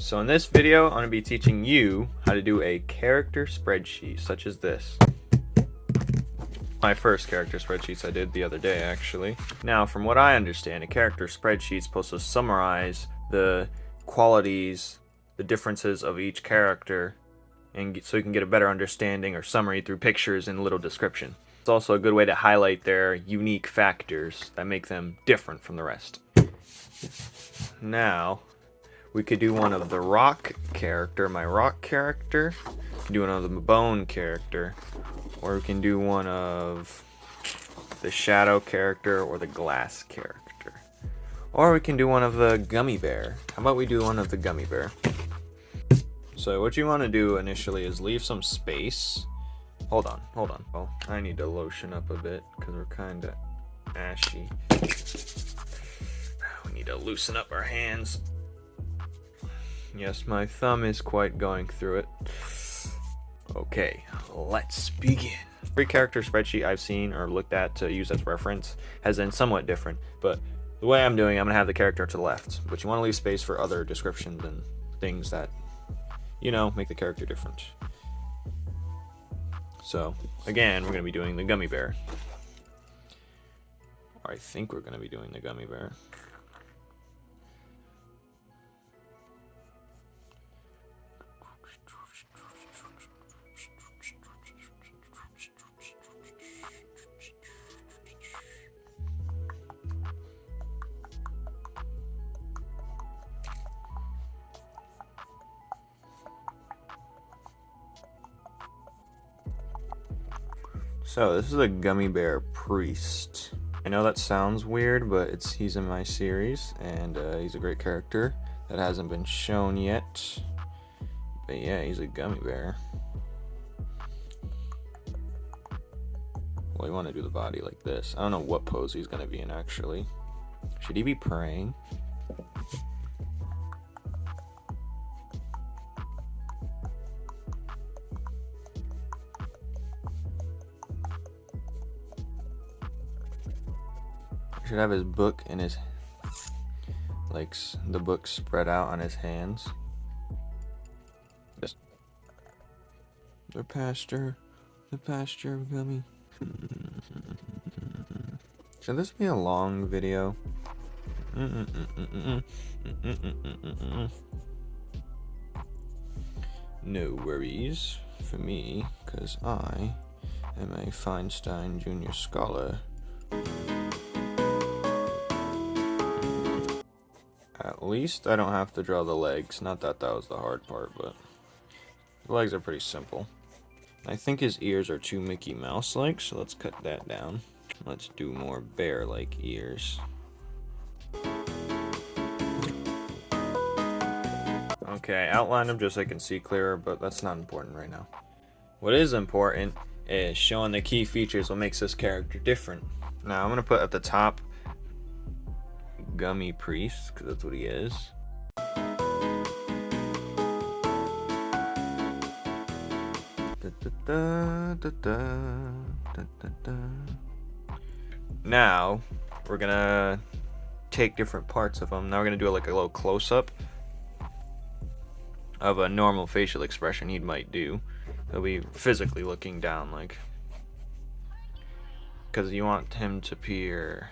So in this video, I'm going to be teaching you how to do a character spreadsheet such as this. My first character spreadsheets I did the other day, actually. Now, from what I understand, a character spreadsheet is supposed to summarize the qualities, the differences of each character, and so you can get a better understanding or summary through pictures and a little description. It's also a good way to highlight their unique factors that make them different from the rest. Now, we could do one of the rock character, my rock character. We can do one of the bone character, or we can do one of the shadow character or the glass character. Or we can do one of the gummy bear. How about we do one of the gummy bear? So what you want to do initially is leave some space. Hold on. Oh, I need to lotion up a bit because we're kind of ashy. We need to loosen up our hands. Yes, my thumb is quite going through it. Okay, let's begin. Every character spreadsheet I've seen or looked at to use as reference has been somewhat different, but the way I'm doing, I'm going to have the character to the left, but you want to leave space for other descriptions and things that, you know, make the character different. So, again, we're going to be doing the gummy bear. Or I think we're going to be doing the gummy bear. So this is a Gummy Bear Priest. I know that sounds weird, but he's in my series, and he's a great character that hasn't been shown yet. But yeah, he's a gummy bear. Well, you want to do the body like this. I don't know what pose he's going to be in, actually. Should he be praying? Should have his book in his, like, the book spread out on his hands. The pasture of Gummy. Should this be a long video? No worries for me, because I am a Feinstein Junior Scholar. At least I don't have to draw the legs. Not that that was the hard part, but the legs are pretty simple. I think his ears are too Mickey Mouse-like, so let's cut that down. Let's do more bear-like ears. Okay, outline them just so I can see clearer, but that's not important right now. What is important is showing the key features what makes this character different. Now, I'm going to put at the top Gummy Priest, because that's what he is. Now we're gonna take different parts of him. Now we're gonna do like a little close-up of a normal facial expression he might do. He'll be physically looking down, like, because you want him to appear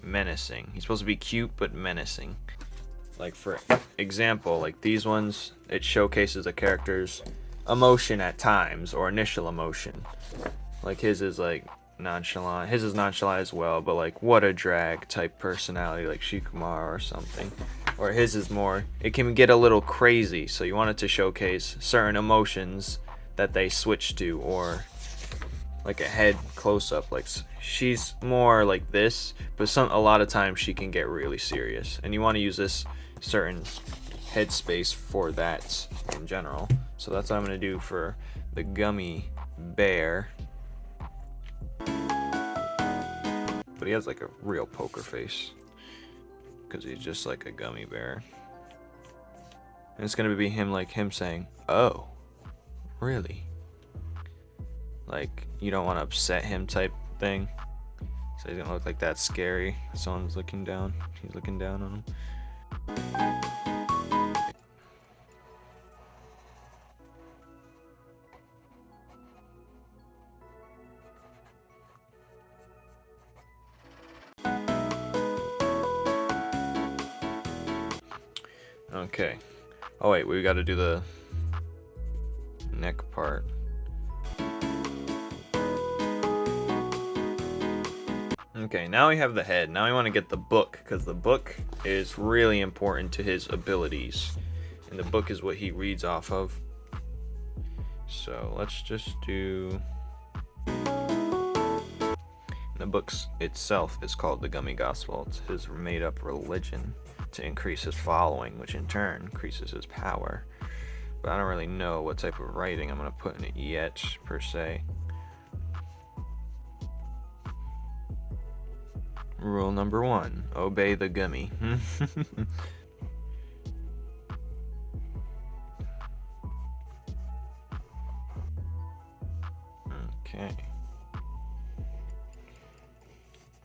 menacing. He's supposed to be cute but menacing. Like, for example, like these ones, it showcases a character's emotion at times, or initial emotion. Like his is like nonchalant. His is nonchalant as well, but like what a drag type personality, like Shikamaru or something. Or his is more, it can get a little crazy, so you want it to showcase certain emotions that they switch to, or like a head close-up. Like she's more like this, but a lot of times she can get really serious, and you want to use this certain headspace for that in general. So that's what I'm going to do for the gummy bear. But he has like a real poker face, because he's just like a gummy bear. And it's going to be him saying, "Oh, really?" Like, you don't want to upset him type thing. So he's gonna look like that scary. Someone's looking down. He's looking down on him. Okay. Oh wait, we got to do the neck part. Okay, now we have the head. Now we want to get the book, because the book is really important to his abilities. And the book is what he reads off of. So let's just do... The book itself is called the Gummy Gospel. It's his made-up religion to increase his following, which in turn increases his power. But I don't really know what type of writing I'm going to put in it yet, per se. Rule number 1, obey the gummy. Okay.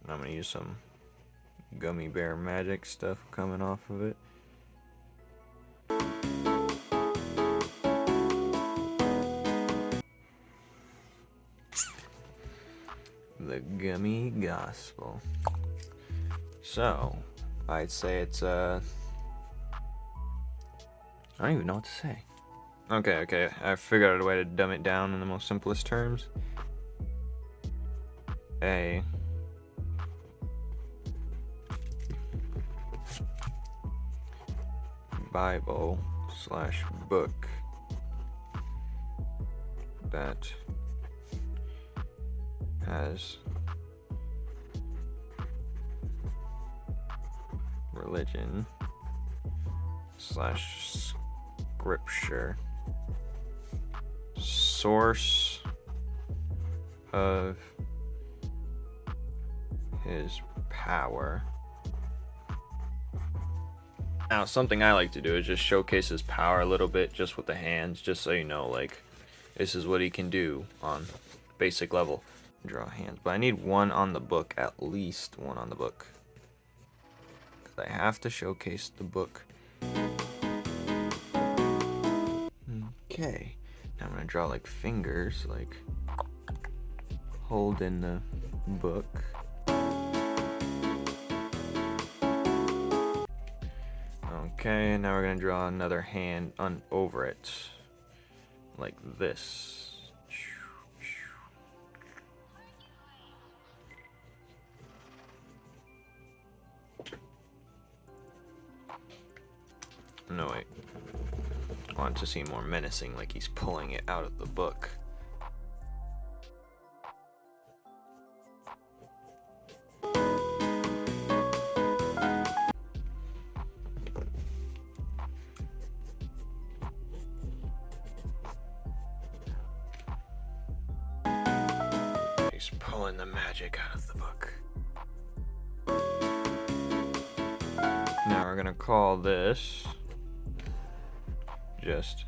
I'm going to use some Gummy Bear magic stuff coming off of it. The Gummy Gospel. So, I'd say it's I don't even know what to say. Okay, I figured out a way to dumb it down in the most simplest terms. A Bible/book that has religion/scripture, source of his power. Now, something I like to do is just showcase his power a little bit just with the hands, just so you know, like, this is what he can do on basic level. Draw hands, but I need one on the book, at least one on the book, because I have to showcase the book. Okay, now I'm gonna draw like fingers, like holding the book. Okay, now we're gonna draw another hand over it, like this. No, wait. I want it to seem more menacing, like he's pulling it out of the book. He's pulling the magic out of the book. Now we're gonna call this just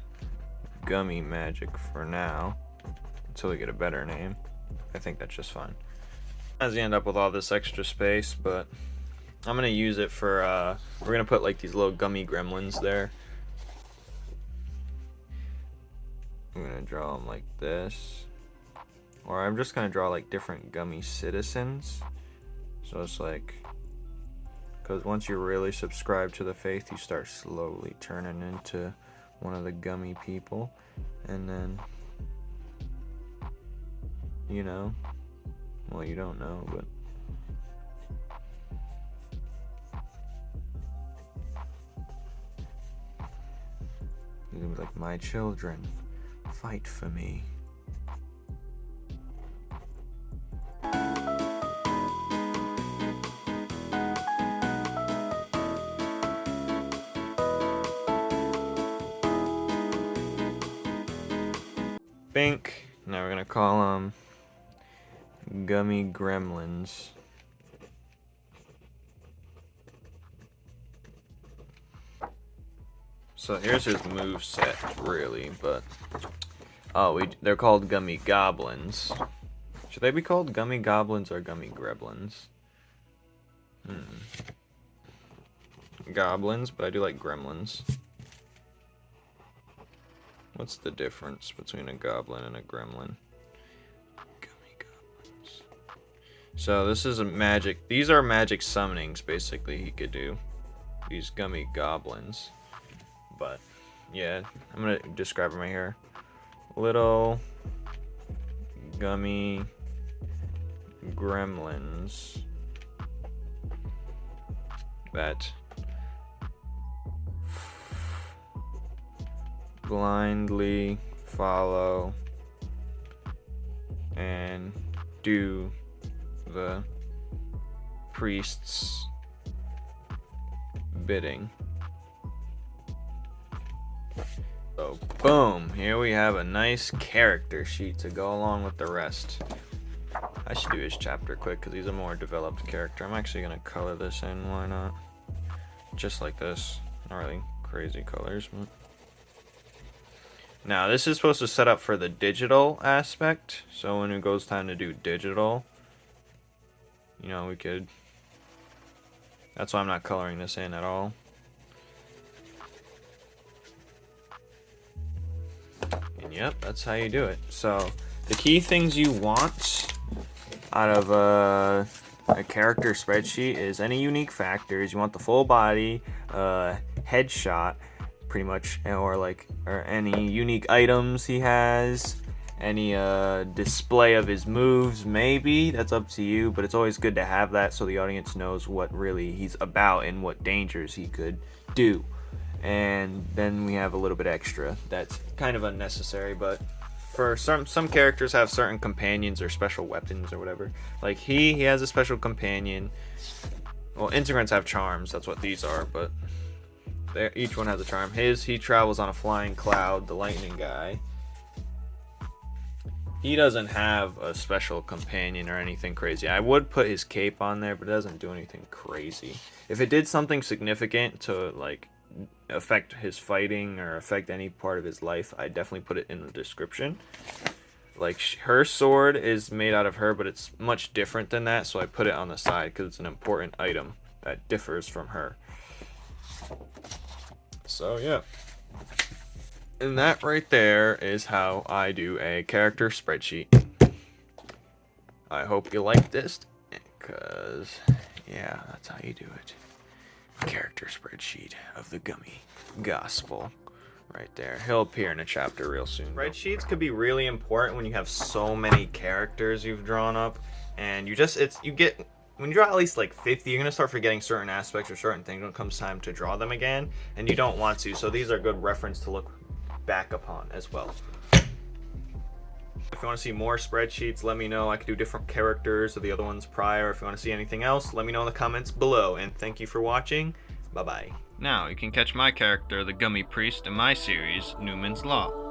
Gummy Magic for now, until we get a better name. I think that's just fine. As you end up with all this extra space, but I'm gonna use it for we're gonna put like these little gummy gremlins there. I'm gonna draw them like this, or I'm just gonna draw like different gummy citizens. So it's like, because once you really subscribe to the faith, you start slowly turning into one of the gummy people, and then, you know, well, you don't know, but you're gonna be like, my children, fight for me. Bink. Now we're gonna call them Gummy Gremlins. So here's his move set, really, but they're called Gummy Goblins. Should they be called Gummy Goblins or Gummy Gremlins? Goblins, but I do like gremlins. What's the difference between a goblin and a gremlin? Gummy goblins. So this is a these are magic summonings, basically, he could do. These gummy goblins. but yeah, I'm gonna describe them right here. Little gummy gremlins that blindly follow and do the priest's bidding. So boom, here we have a nice character sheet to go along with the rest. I should do his chapter quick because he's a more developed character. I'm actually gonna color this in, why not? Just like this, not really crazy colors, but now this is supposed to set up for the digital aspect, so when it goes time to do digital, you know, we could, that's why I'm not coloring this in at all. And yep, that's how you do it. So the key things you want out of a character spreadsheet is any unique factors. You want the full body, headshot, pretty much, or any unique items he has, any display of his moves, maybe, that's up to you, but it's always good to have that so the audience knows what really he's about and what dangers he could do. And then we have a little bit extra that's kind of unnecessary, but for some characters have certain companions or special weapons or whatever. Like he has a special companion. Well, integrants have charms, that's what these are, but each one has a charm. He travels on a flying cloud, the lightning guy. He doesn't have a special companion or anything crazy. I would put his cape on there, but it doesn't do anything crazy. If it did something significant to like affect his fighting or affect any part of his life, I definitely put it in the description. Like her sword is made out of her, but it's much different than that, so I put it on the side because it's an important item that differs from her. So yeah, and that right there is how I do a character spreadsheet. I hope you like this, because yeah, that's how you do it. Character spreadsheet of the Gummy Gospel right there. He'll appear in a chapter real soon. Spreadsheets could be really important when you have so many characters you've drawn up, and when you draw at least like 50, you're gonna start forgetting certain aspects or certain things when it comes time to draw them again, and you don't want to. So these are good reference to look back upon as well. If you want to see more spreadsheets, let me know. I could do different characters of the other ones prior. If you want to see anything else, let me know in the comments below. And thank you for watching. Bye-bye. Now, you can catch my character, the Gummy Priest, in my series, Newman's Law.